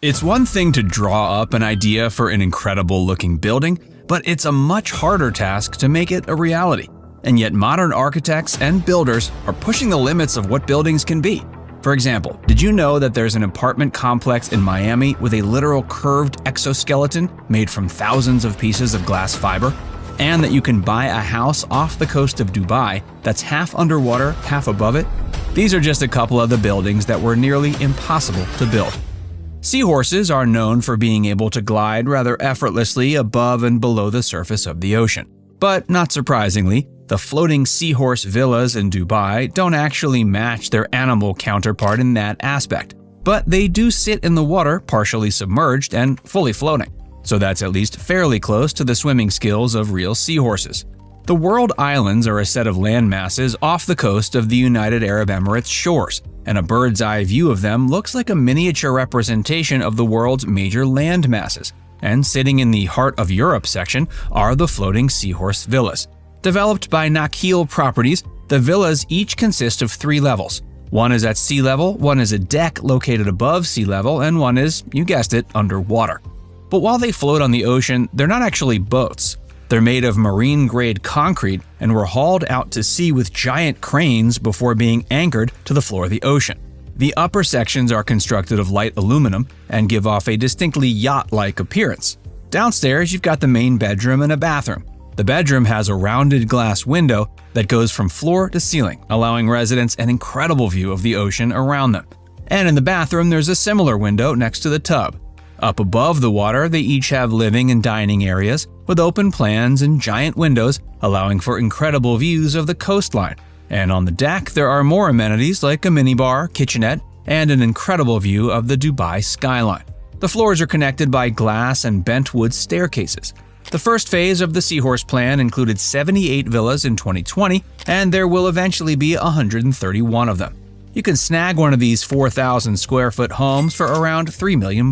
It's one thing to draw up an idea for an incredible-looking building, but it's a much harder task to make it a reality. And yet modern architects and builders are pushing the limits of what buildings can be. For example, did you know that there's an apartment complex in Miami with a literal curved exoskeleton made from thousands of pieces of glass fiber? And that you can buy a house off the coast of Dubai that's half underwater, half above it? These are just a couple of the buildings that were nearly impossible to build. Seahorses are known for being able to glide rather effortlessly above and below the surface of the ocean. But not surprisingly, the floating Seahorse Villas in Dubai don't actually match their animal counterpart in that aspect. But they do sit in the water, partially submerged and fully floating. So that's at least fairly close to the swimming skills of real seahorses. The world islands are a set of land masses off the coast of the United Arab Emirates shores, and a bird's eye view of them looks like a miniature representation of the world's major land masses. And sitting in the Heart of Europe section are the floating Seahorse Villas. Developed by Nakheel Properties, the villas each consist of 3 levels. One is at sea level, one is a deck located above sea level, and one is, you guessed it, underwater. But while they float on the ocean, they're not actually boats. They're made of marine-grade concrete and were hauled out to sea with giant cranes before being anchored to the floor of the ocean. The upper sections are constructed of light aluminum and give off a distinctly yacht-like appearance. Downstairs, you've got the main bedroom and a bathroom. The bedroom has a rounded glass window that goes from floor to ceiling, allowing residents an incredible view of the ocean around them. And in the bathroom, there's a similar window next to the tub. Up above the water, they each have living and dining areas with open plans and giant windows, allowing for incredible views of the coastline. And on the deck, there are more amenities like a minibar, kitchenette, and an incredible view of the Dubai skyline. The floors are connected by glass and bent wood staircases. The first phase of the Seahorse plan included 78 villas in 2020, and there will eventually be 131 of them. You can snag one of these 4,000 square foot homes for around $3 million.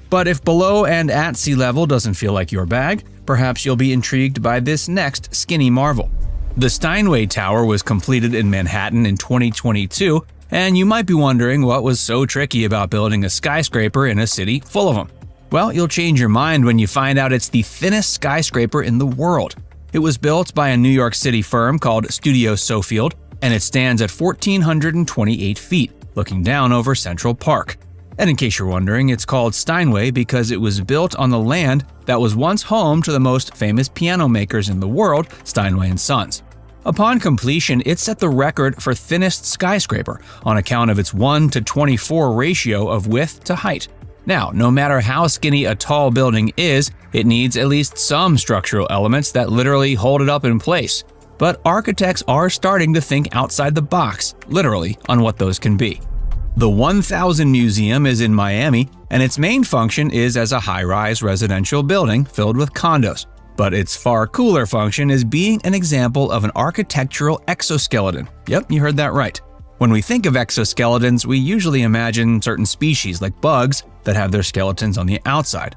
But if below and at sea level doesn't feel like your bag, perhaps you'll be intrigued by this next skinny marvel. The Steinway Tower was completed in Manhattan in 2022, and you might be wondering what was so tricky about building a skyscraper in a city full of them. Well, you'll change your mind when you find out it's the thinnest skyscraper in the world. It was built by a New York City firm called Studio Sofield, and it stands at 1,428 feet, looking down over Central Park. And in case you're wondering, it's called Steinway because it was built on the land that was once home to the most famous piano makers in the world, Steinway & Sons. Upon completion, it set the record for thinnest skyscraper on account of its 1:24 ratio of width to height. Now, no matter how skinny a tall building is, it needs at least some structural elements that literally hold it up in place. But architects are starting to think outside the box, literally, on what those can be. The 1000 Museum is in Miami, and its main function is as a high-rise residential building filled with condos. But its far cooler function is being an example of an architectural exoskeleton. Yep, you heard that right. When we think of exoskeletons, we usually imagine certain species like bugs that have their skeletons on the outside.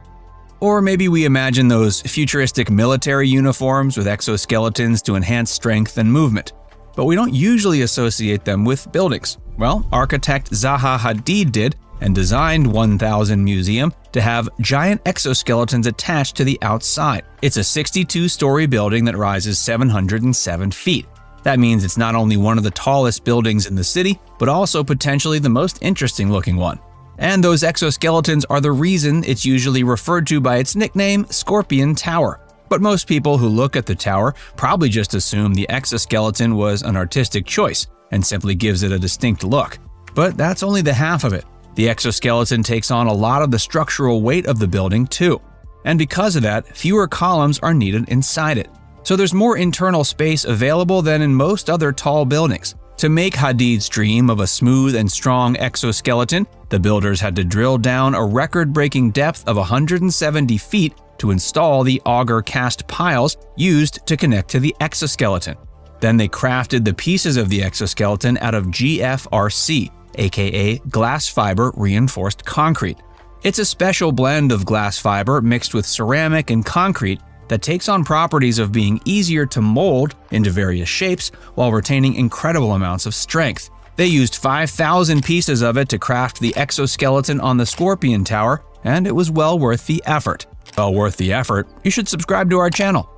Or maybe we imagine those futuristic military uniforms with exoskeletons to enhance strength and movement. But we don't usually associate them with buildings. Well, architect Zaha Hadid did, and designed 1000 Museum to have giant exoskeletons attached to the outside. It's a 62-story building that rises 707 feet. That means it's not only one of the tallest buildings in the city, but also potentially the most interesting-looking one. And those exoskeletons are the reason it's usually referred to by its nickname, Scorpion Tower. But most people who look at the tower probably just assume the exoskeleton was an artistic choice and simply gives it a distinct look. But that's only the half of it. The exoskeleton takes on a lot of the structural weight of the building too. And because of that, fewer columns are needed inside it. So there's more internal space available than in most other tall buildings. To make Hadid's dream of a smooth and strong exoskeleton, the builders had to drill down a record-breaking depth of 170 feet to install the auger cast piles used to connect to the exoskeleton. Then they crafted the pieces of the exoskeleton out of GFRC, aka glass fiber reinforced concrete. It's a special blend of glass fiber mixed with ceramic and concrete that takes on properties of being easier to mold into various shapes while retaining incredible amounts of strength. They used 5,000 pieces of it to craft the exoskeleton on the Scorpion Tower, and it was well worth the effort. Well worth the effort, you should subscribe to our channel.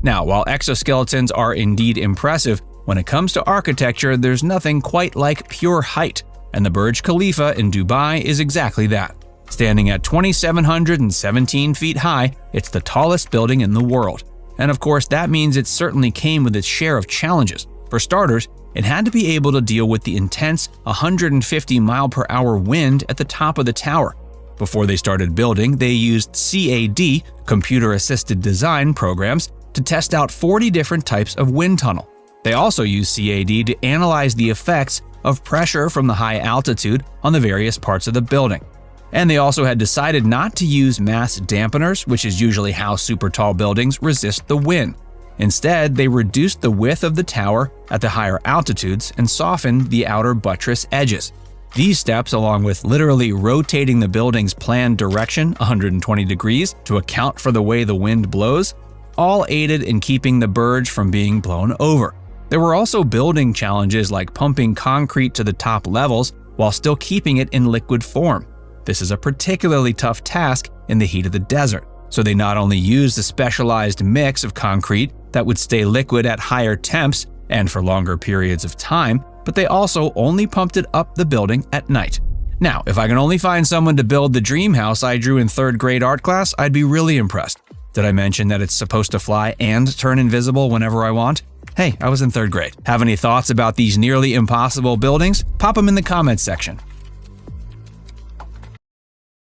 Now, while exoskeletons are indeed impressive, when it comes to architecture, there's nothing quite like pure height, and the Burj Khalifa in Dubai is exactly that. Standing at 2,717 feet high, it's the tallest building in the world. And of course, that means it certainly came with its share of challenges. For starters, it had to be able to deal with the intense 150-mile-per-hour wind at the top of the tower. Before they started building, they used CAD, computer-assisted design programs, to test out 40 different types of wind tunnel. They also used CAD to analyze the effects of pressure from the high altitude on the various parts of the building. And they also had decided not to use mass dampeners, which is usually how super tall buildings resist the wind. Instead, they reduced the width of the tower at the higher altitudes and softened the outer buttress edges. These steps, along with literally rotating the building's planned direction 120 degrees to account for the way the wind blows, all aided in keeping the Burj from being blown over. There were also building challenges like pumping concrete to the top levels while still keeping it in liquid form. This is a particularly tough task in the heat of the desert, so they not only used a specialized mix of concrete that would stay liquid at higher temps and for longer periods of time, but they also only pumped it up the building at night. Now, if I can only find someone to build the dream house I drew in 3rd grade art class, I'd be really impressed. Did I mention that it's supposed to fly and turn invisible whenever I want? Hey, I was in 3rd grade. Have any thoughts about these nearly impossible buildings? Pop them in the comments section.